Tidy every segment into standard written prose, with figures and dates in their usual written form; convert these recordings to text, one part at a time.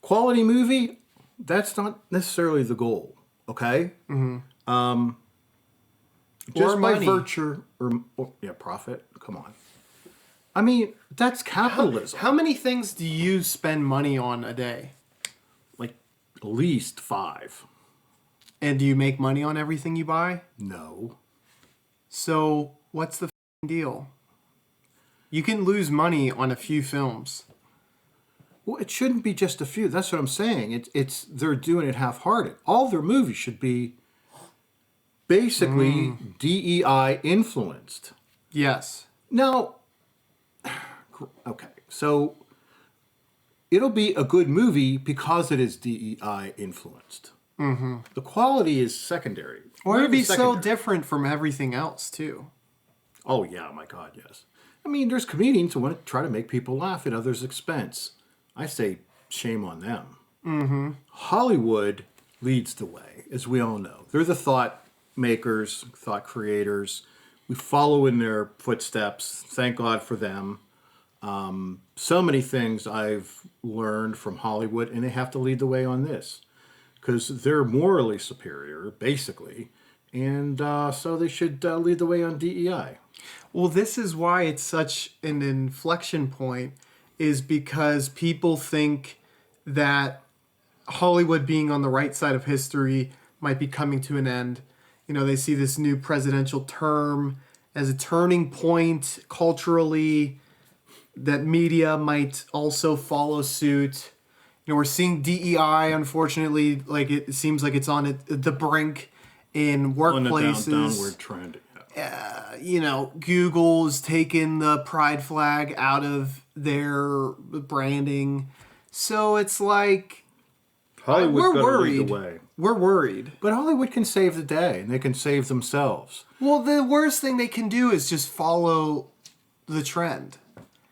quality movie, that's not necessarily the goal, okay? Just Or by money. virtue, or yeah, profit, come on. I mean, that's capitalism. How many things do you spend money on a day? Like, at least 5. And do you make money on everything you buy? No. So what's the deal? You can lose money on a few films. Well, it shouldn't be just a few. That's what I'm saying. It's they're doing it half-hearted. All their movies should be basically DEI influenced. Yes. Now, okay, so it'll be a good movie because it is DEI influenced. The quality is secondary. Or it'd be so Secondary. different from everything else, too. Oh, yeah, my God, yes. I mean, there's comedians who want to try to make people laugh at others' expense. I say shame on them. Hollywood leads the way, as we all know. They're the thought makers, thought creators. We follow in their footsteps. Thank God for them. So many things I've learned from Hollywood, and they have to lead the way on this because they're morally superior, basically, and so they should lead the way on DEI. Well, this is why it's such an inflection point, is because people think that Hollywood being on the right side of history might be coming to an end. You know, they see this new presidential term as a turning point culturally, that media might also follow suit. You know, we're seeing DEI, unfortunately, like it seems like it's on the brink in workplaces. On a downward trend. You know, Google's taken the pride flag out of their branding. So it's like, Hollywood's we're gotta worried. lead the way. We're worried. But Hollywood can save the day, and they can save themselves. Well, the worst thing they can do is just follow the trend.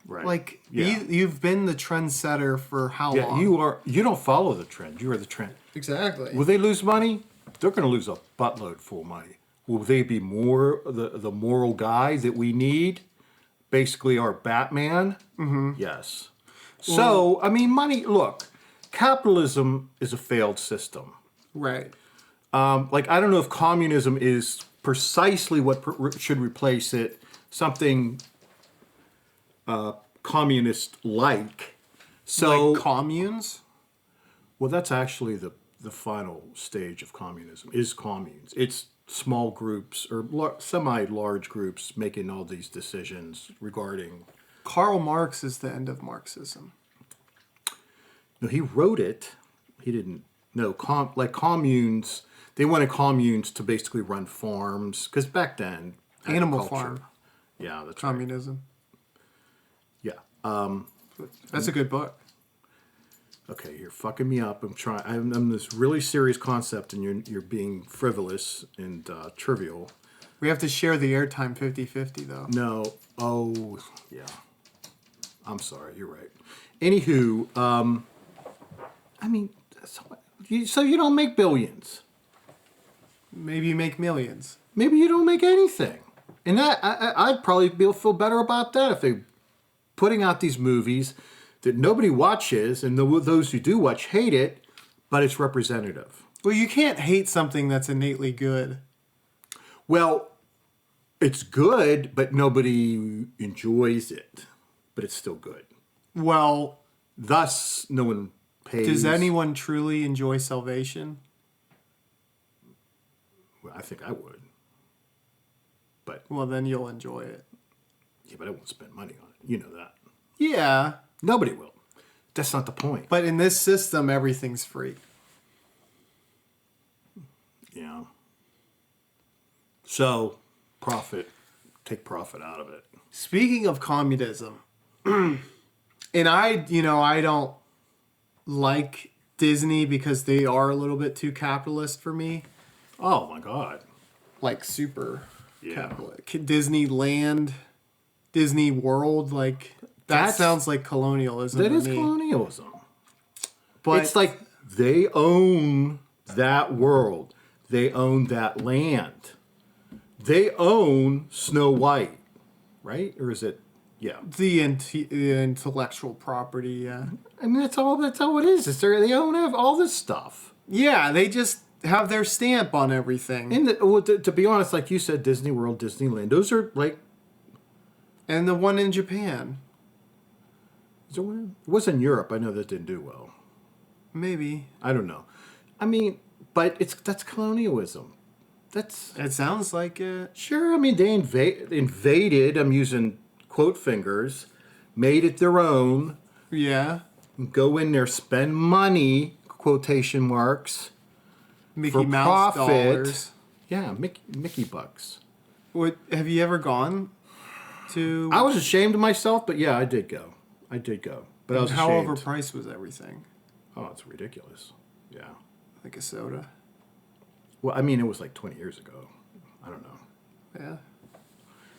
Right. Like, yeah. you've been the trendsetter for how Yeah, long? you don't follow the trend. You are the trend. Exactly. Will they lose money? They're going to lose a buttload full of money. Will they be more the moral guy that we need? Basically, our Batman? Mm-hmm. Yes. So, I mean, money, look, capitalism is a failed system. Right. Like, I don't know if communism is precisely what should replace it, something communist-like. So, Like communes? well, that's actually the final stage of communism, is communes. It's small groups or semi-large groups making all these decisions regarding... Karl Marx is the end of Marxism. No, he wrote it. He didn't... No, like communes, they wanted communes to basically run farms, because back then... Animal agriculture- Farm. Yeah, that's right. Communism. Yeah. That's a good book. Okay, you're fucking me up. I'm this really serious concept, and you're being frivolous and trivial. We have to share the airtime 50-50, though. No. Oh, yeah. I'm sorry. You're right. Anywho, I mean, so you don't make billions. Maybe you make millions. Maybe you don't make anything. And that I'd probably feel better about that if they putting out these movies that nobody watches, and those who do watch hate it, but it's representative. Well, you can't hate something that's innately good. Well, it's good, but nobody enjoys it. But it's still good. Well, Thus, no one pays. does anyone truly enjoy Salvation? Well, I think I would. But Well, then you'll enjoy it. yeah, but I won't spend money on it. You know that. Yeah, Nobody will. That's not the point. but in this system, everything's free. Yeah. So, take profit out of it. Speaking of communism, and I don't like Disney because they are a little bit too capitalist for me. Oh my God. Like super Yeah. capitalist. Disneyland, Disney World, like that That's- sounds like colonialism. That to is me. colonialism. But It's like they own that world. They own that land. They own Snow White, right? Or is it Yeah. The intellectual property, yeah. I mean, that's all it is. They own all this stuff. Yeah, they just have their stamp on everything. And to be honest, like you said, Disney World, Disneyland, those are like... And the one in Japan. Is there one? It was in Europe. I know that didn't do well. Maybe. I don't know. I mean, but that's colonialism. It sounds like it. Sure, I mean, they invaded, I'm using quote fingers, made it their own, Yeah. go in there, spend money, quotation marks, Mickey for Mouse profit. dollars. Yeah, Mickey bucks. Have you ever gone to... I was ashamed of myself, but yeah, I did go. But I was How ashamed. overpriced was everything? Oh, it's ridiculous. Yeah. Like a soda. Well, I mean, it was like 20 years ago. I don't know. Yeah.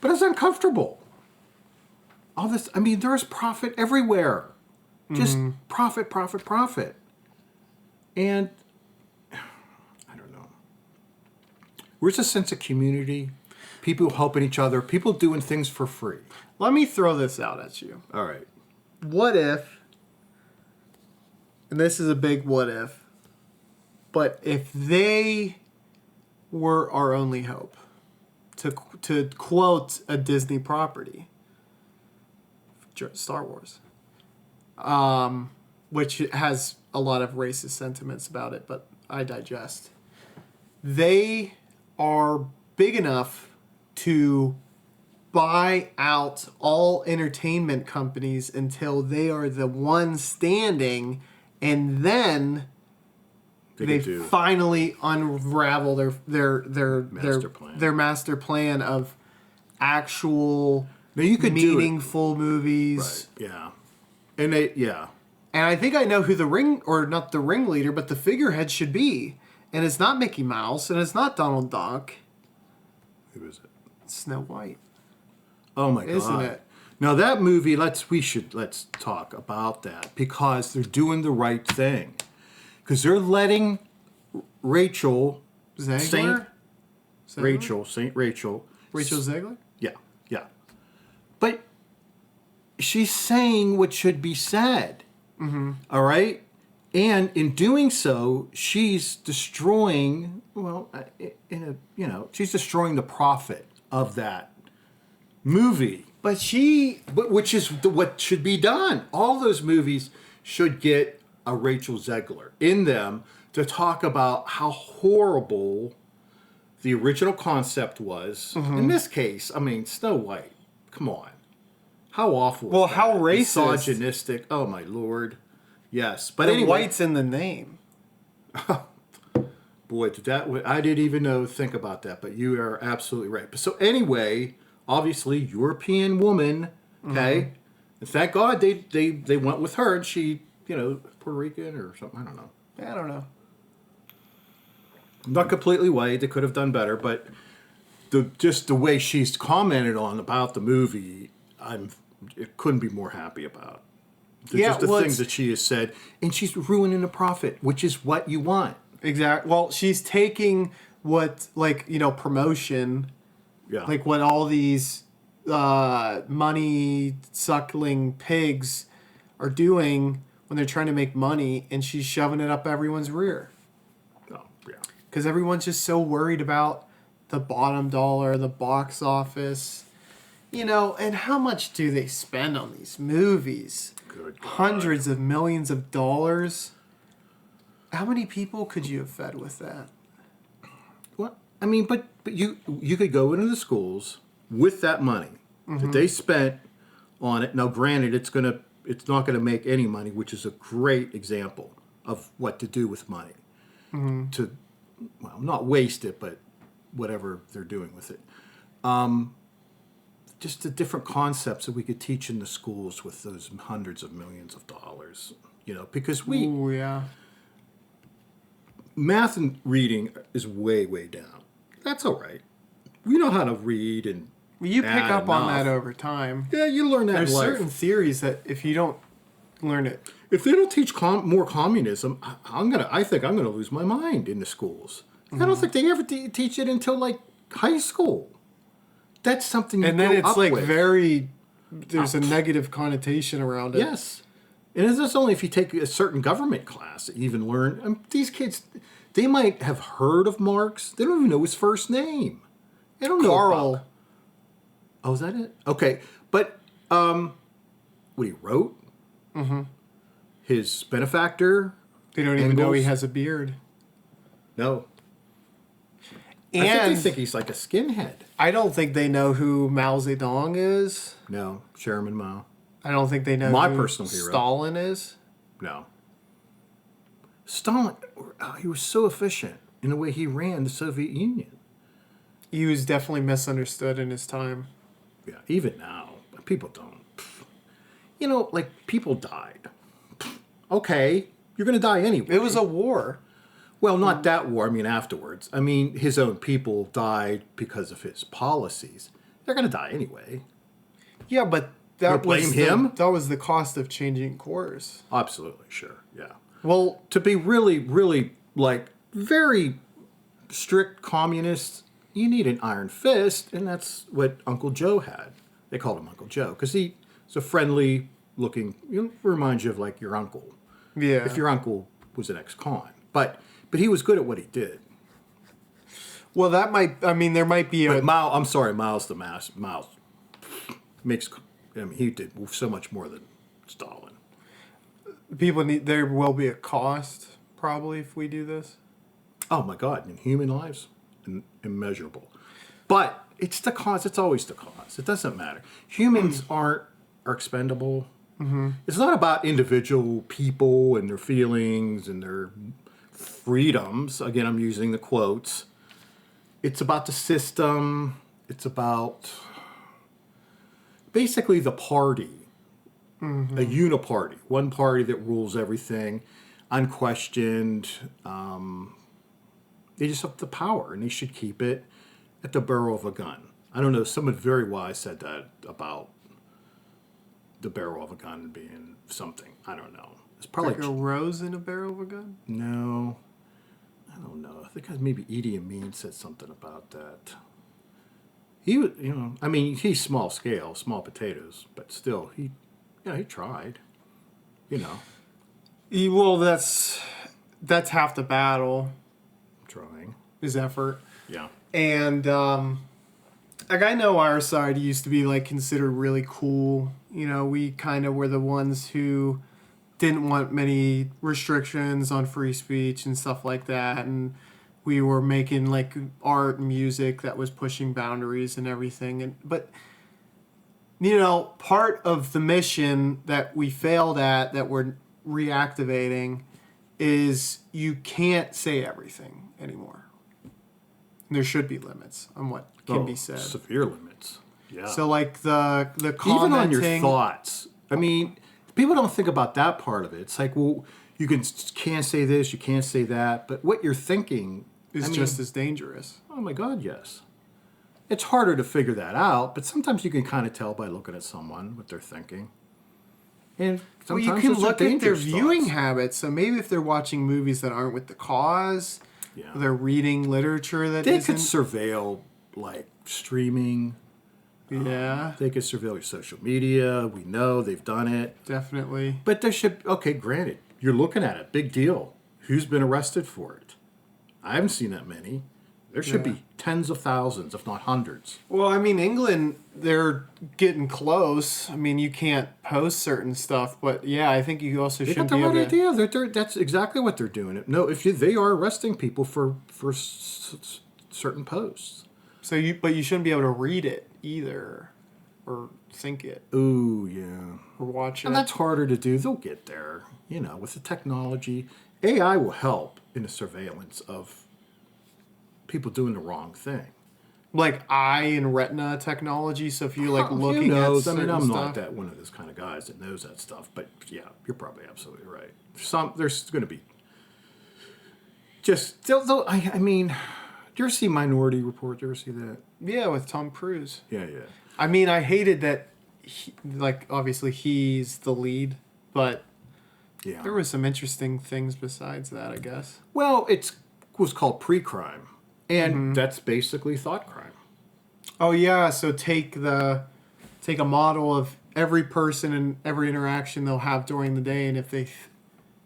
But it's uncomfortable. All this, I mean, there's profit everywhere. Just profit, profit, profit. And I don't know. Where's a sense of community? People helping each other, people doing things for free. Let me throw this out at you. All right. What if, and this is a big what if, but if they were our only hope, to quote a Disney property, Star Wars, which has a lot of racist sentiments about it, but I digest. They are big enough to buy out all entertainment companies until they are the ones standing, and then they finally unravel their master plan of actual meaningful movies. Right. Yeah. And And I think I know who not the ringleader, but the figurehead should be. And it's not Mickey Mouse, and it's not Donald Duck. Who is it? It's Snow White. Oh my God. Isn't it? Now that movie, let's talk about that, because they're doing the right thing. Because they're letting Rachel Zeggler? Rachel Zeggler? Yeah. But she's saying what should be said. Mm-hmm. All right? And in doing so, she's destroying, she's destroying the profit of that movie. Which is what should be done. All those movies should get a Rachel Zeggler in them to talk about how horrible the original concept was. Mm-hmm. In this case, I mean, Snow White. Come on. How awful. Well, how racist. Misogynistic. Oh, my Lord. Yes. But anyway. White's in the name. Boy, I didn't even think about that, but you are absolutely right. So anyway, obviously, European woman, okay? Mm-hmm. And thank God they went with her, and she, Puerto Rican or something. I don't know. Yeah, I don't know. Not completely white. They could have done better, but just the way she's commented on about the movie, it couldn't be more happy about. Just the things that she has said, and she's ruining the profit, which is what you want. Exactly. Well, she's taking what, promotion, like what all these money-suckling pigs are doing when they're trying to make money, and she's shoving it up everyone's rear. Oh, yeah. Because everyone's just so worried about the bottom dollar, the box office, and how much do they spend on these movies? Good God. Hundreds of millions of dollars. How many people could you have fed with that? Well, I mean, but you could go into the schools with that money that they spent on it. Now, granted, it's not gonna make any money, which is a great example of what to do with money. Mm-hmm. To, not waste it, but whatever they're doing with it. Just the different concepts that we could teach in the schools with those hundreds of millions of dollars. Because math and reading is way, way down. That's all right. We know how to read and you pick up on that over time. Yeah, you learn that. There's in life. Certain theories that if you don't learn it, if they don't teach more communism, I think I'm gonna lose my mind in the schools. Mm-hmm. I don't think they ever teach it until high school. That's something. And then it's with. very there's a negative connotation around it. Yes. And it's just only if you take a certain government class that you even learn. These kids, they might have heard of Marx. They don't even know his first name. They don't know Carl. about... Oh, is that it? Okay. But what he wrote, his benefactor... They don't even know he has a beard. No. And I think they think he's like a skinhead. I don't think they know who Mao Zedong is. No. Chairman Mao. I don't think they know My who personal hero. Stalin is. No. Stalin, he was so efficient in the way he ran the Soviet Union. He was definitely misunderstood in his time. Yeah, even now, people don't. You know, like, people died. Okay, you're going to die anyway. It was a war. Well, not that war. I mean, afterwards. I mean, his own people died because of his policies. They're going to die anyway. Yeah, but that was him. That was the cost of changing course. Absolutely, sure, yeah. Well, to be really, really, like, very strict communists, you need an iron fist, and that's what Uncle Joe had. They called him Uncle Joe because he's a friendly-looking. Reminds you of like your uncle. Yeah. If your uncle was an ex-con, but he was good at what he did. Well, that might. I mean, there might be But Mao. I'm sorry, Mao's the mass. Mao makes. I mean, he did so much more than Stalin. People need. There will be a cost probably if we do this. Oh my God! In human lives, immeasurable. But it's the cause. It's always the cause. It doesn't matter. Humans are expendable. Mm-hmm. It's not about individual people and their feelings and their freedoms. Again, I'm using the quotes. It's about the system. It's about basically the party. Mm-hmm. A uniparty. One party that rules everything, unquestioned. They just have the power, and they should keep it at the barrel of a gun. I don't know. Someone very wise said that about the barrel of a gun being something. I don't know. It's probably like a rose in a barrel of a gun? No. I don't know. I think maybe Idi Amin said something about that. He was, I mean, he's small scale, small potatoes, but still, he tried. Well, that's half the battle. Trying. His effort. Yeah. And, like, I know our side used to be, like, considered really cool. We kind of were the ones who didn't want many restrictions on free speech and stuff like that. And we were making, like, art and music that was pushing boundaries and everything. But, part of the mission that we failed at, that we're reactivating, is you can't say everything anymore. There should be limits on what can be said. Severe limits. Yeah. So like the commenting, even on your thoughts. I mean, people don't think about that part of it. It's like, well, you can't say this, you can't say that, but what you're thinking is just as dangerous. Oh my God, yes. It's harder to figure that out, but sometimes you can kind of tell by looking at someone what they're thinking. And sometimes you can look at their thoughts. viewing habits. So maybe if they're watching movies that aren't with the cause, they're reading literature that they could surveil, like, streaming. Yeah. They could surveil your social media. We know they've done it. Definitely. But there should, okay, granted, you're looking at it, big deal. Who's been arrested for it? I haven't seen that many. There should be tens of thousands, if not hundreds. Well, I mean, England, they're getting close. I mean, you can't post certain stuff, but yeah, I think you also should be able to... They got the right idea. That's exactly what they're doing. No, they are arresting people for certain posts. But you shouldn't be able to read it either, or think it. Ooh, yeah. Or watch it. And that's harder to do. They'll get there. With the technology, AI will help in the surveillance of people doing the wrong thing. Like eye and retina technology, so if you're like looking at certain I'm stuff. not one of those kind of guys that knows that stuff, but yeah, you're probably absolutely right. There's going to be just, I mean, do you ever see Minority Report? Do you ever see that? Yeah, with Tom Cruise. Yeah. I mean, I hated that, obviously he's the lead, but there was some interesting things besides that, I guess. Well, it was called pre-crime. And that's basically thought crime. Oh yeah, so take the take a model of every person and every interaction they'll have during the day, and if they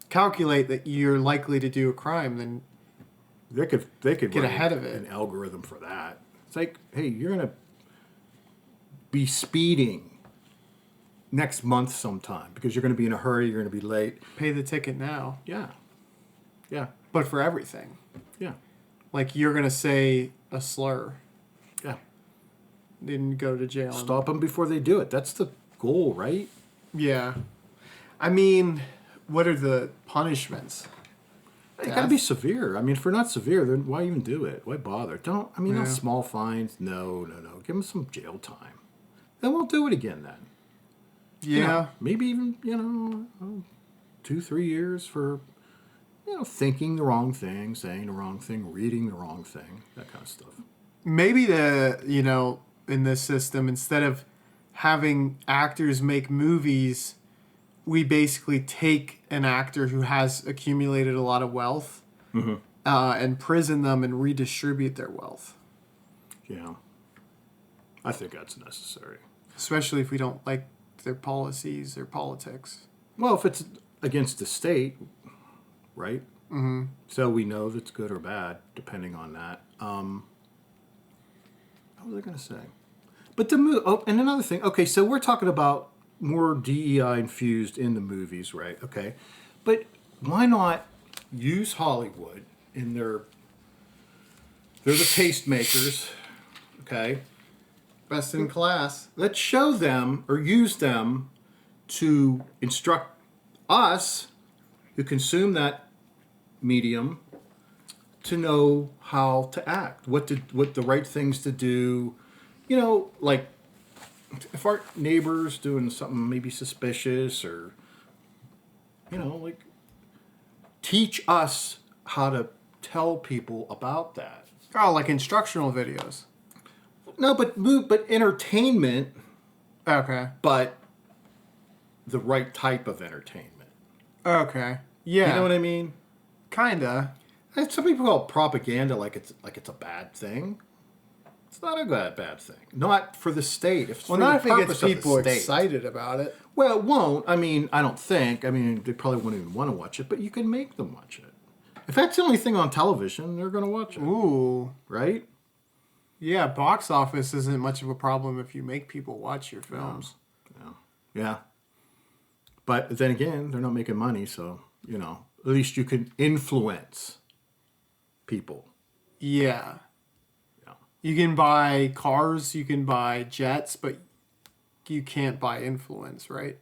calculate that you're likely to do a crime, then they could get write ahead of it. an algorithm for that. It's like, hey, you're gonna be speeding next month sometime because you're gonna be in a hurry. You're gonna be late. Pay the ticket now. Yeah, yeah, But for everything. yeah, Like, you're going to say a slur. yeah. Didn't go to jail. Stop them before they do it. That's the goal, right? Yeah. I mean, what are the punishments? It gotta be severe. I mean, if they're not severe, then why even do it? Why bother? Don't. I mean, not small fines. No. Give them some jail time. They won't do it again then. Yeah. You know, maybe even 2-3 years for thinking the wrong thing, saying the wrong thing, reading the wrong thing, that kind of stuff. Maybe in this system, instead of having actors make movies, we basically take an actor who has accumulated a lot of wealth and prison them and redistribute their wealth. Yeah, I think that's necessary. Especially if we don't like their policies or politics. Well, if it's against the state, right? Mm-hmm. So we know that's good or bad, depending on that. What was I going to say? But and another thing. Okay, so we're talking about more DEI infused in the movies, right? Okay, but why not use Hollywood in they're the tastemakers, okay? Best in class. Let's show them or use them to instruct us who consume that medium to know how to act, what the right things to do. Like if our neighbor's doing something maybe suspicious, or like teach us how to tell people about that. Oh, like instructional videos. No, but entertainment. Okay. But the right type of entertainment. Okay. Yeah. You know what I mean? Kinda. Some people call it propaganda like it's a bad thing. It's not a bad thing. Not for the state. If Not if it gets people excited about it. Well, it won't. I mean, I don't think. I mean, they probably wouldn't even want to watch it, but you can make them watch it. If that's the only thing on television, they're going to watch it. Ooh. Right? Yeah, box office isn't much of a problem if you make people watch your films. Yeah. But then again, they're not making money, so, at least you can influence people. Yeah. You can buy cars, you can buy jets, but you can't buy influence, right?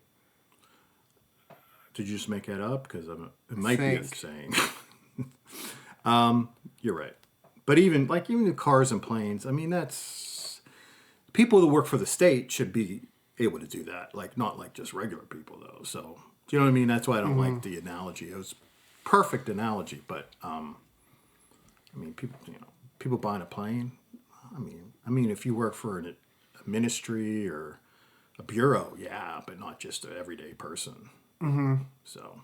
Did you just make that up? Because it might be a saying. You're right. But even the cars and planes, I mean, that's... People that work for the state should be able to do that. Not like just regular people, though. So, do you know what I mean? That's why I don't like the analogy. It was a perfect analogy, but, I mean, people buying a plane... I mean, if you work for a ministry or a bureau, yeah, but not just an everyday person. Mm-hmm. So,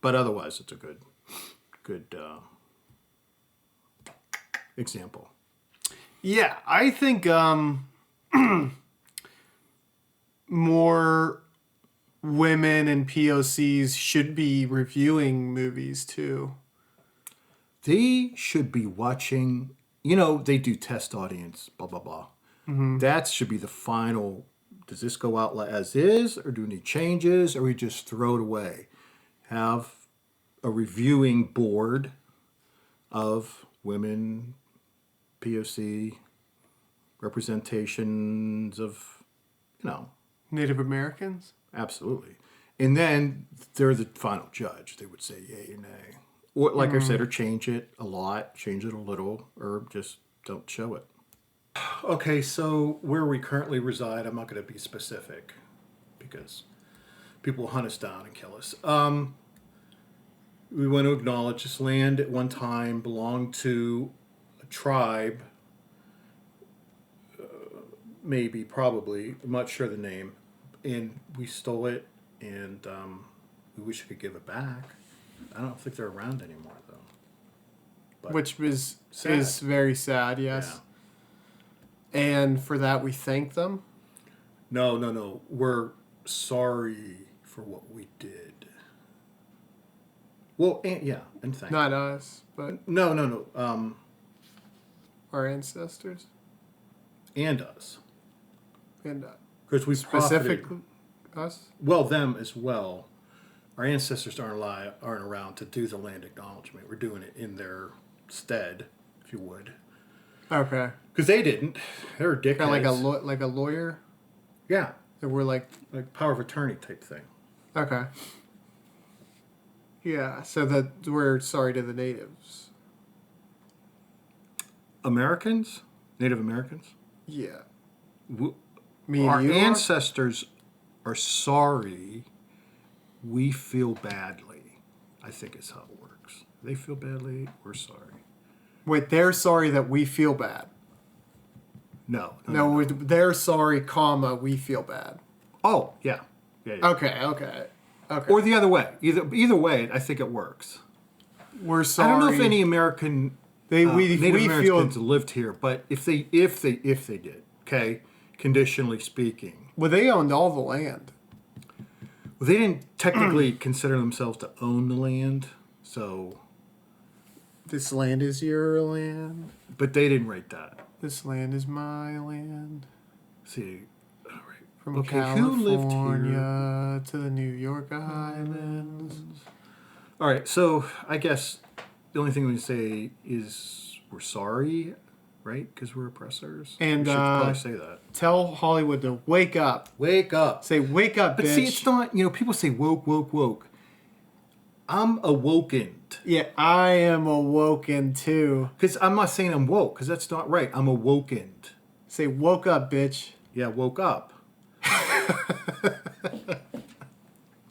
but otherwise, it's a good example. Yeah, I think more women and POCs should be reviewing movies too. They should be watching. They do test audience, blah, blah, blah. Mm-hmm. That should be the final. Does this go out as is, or do we need changes, or we just throw it away? Have a reviewing board of women, POC, representations of, Native Americans? Absolutely. And then they're the final judge. They would say yay or nay. Or, like I said, or change it a lot, change it a little, or just don't show it. Okay, so where we currently reside, I'm not going to be specific because people will hunt us down and kill us. We want to acknowledge this land at one time belonged to a tribe, probably, I'm not sure the name, and we stole it, and we wish we could give it back. I don't think they're around anymore, though. But which is very sad, yes. Yeah. And for that, we thank them? No. We're sorry for what we did. Well, and thank you. Not us, but No. our ancestors. And us. And Because we specifically profited. us? Well, them as well. Our ancestors aren't around to do the land acknowledgement. We're doing it in their stead, if you would. Okay. Because they didn't. They were dickheads. Kind of like a lawyer? Yeah. That we're like Power of attorney type thing. okay. Yeah, so that we're sorry to the natives. Americans? Native Americans? Yeah. W- Me Our and you ancestors are sorry. We feel badly. I think is how it works. They feel badly. We're sorry. Wait, they're sorry that we feel bad. No. They're sorry, comma, we feel bad. Oh, yeah. Okay. Or the other way. Either way, I think it works. We're sorry. I don't know if any American Native Americans lived here, but if they did, okay, conditionally speaking. Well, they owned all the land. Well, they didn't technically consider themselves to own the land, so. This land is your land. But they didn't rate that. This land is my land. See, all right. From Okay, California who lived here? to the New York Islands. All right, so I guess the only thing we can say is we're sorry, right? Because we're oppressors. And we should probably say that. Tell Hollywood to wake up. Wake up. Say, wake up, But bitch. see, it's not, people say woke. I'm awoken. Yeah, I am awoken too. Because I'm not saying I'm woke, because that's not right. I'm awoken. Say, woke up, bitch. Yeah, woke up.